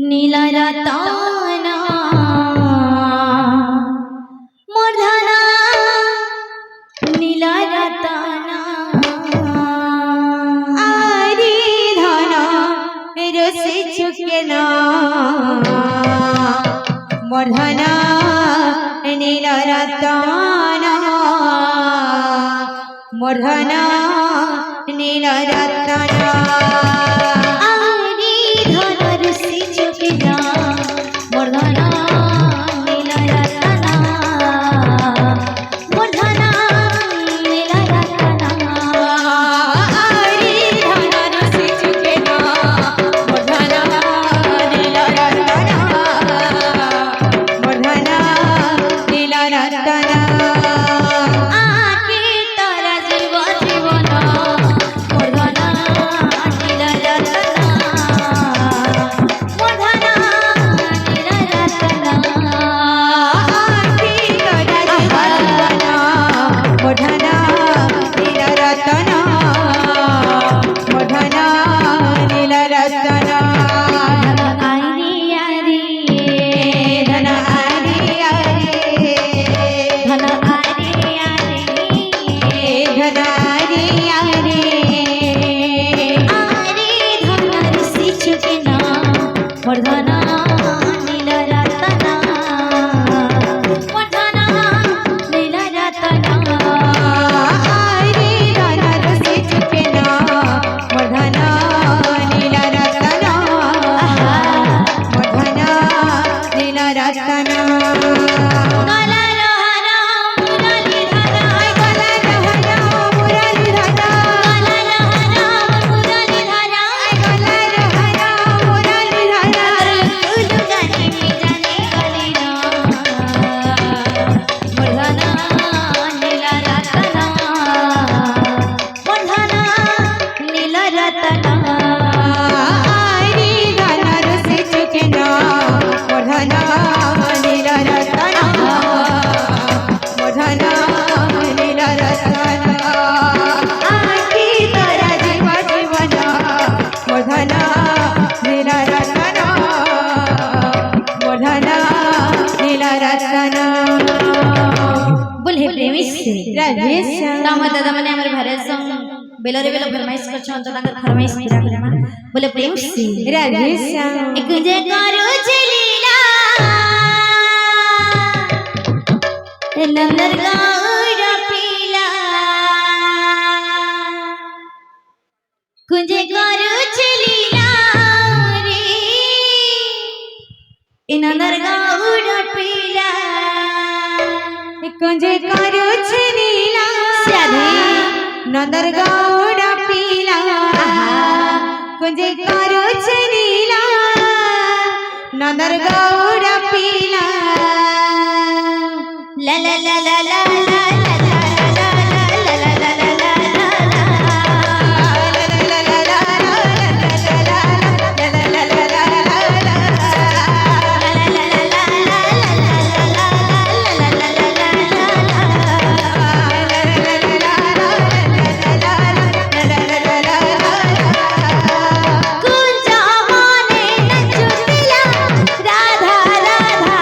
नीला रताना मोरधना नीला रताना आरी धना रसे चुकेना मोरधना नीला रताना मोरधना नीला रताना दादा मैंने हमारे भारत संग बेलरे बेला फरमाइश कर छन त ताकर फरमाइश पूरा करेमा बोले प्रेम से राधेश्याम एक जे करो चलीला नंदर गौड़ पीला कुंजे करो चलीला रे नंदर गौड़ पीला कुंजे करो चलीला नंदर गौड़ पीला कुंजे करो चलीला नंदर गौड़ पीला ला ला ला ला ला राधा राधा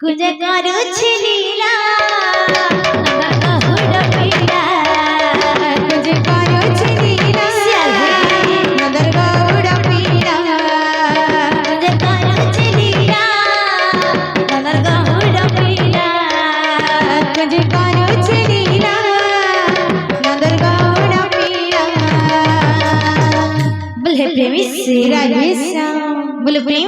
कुंजे करू छिलीला नंदर गहुड़ पीला कुंजे करू छिलीला नंदर गहुड़ पीला कुंजे करू छिलीला नंदर गहुड़ पीला कुंजे करू छिलीला नंदर गहुड़ पीला बोले प्रेमी से राधे श्याम बोले प्रेम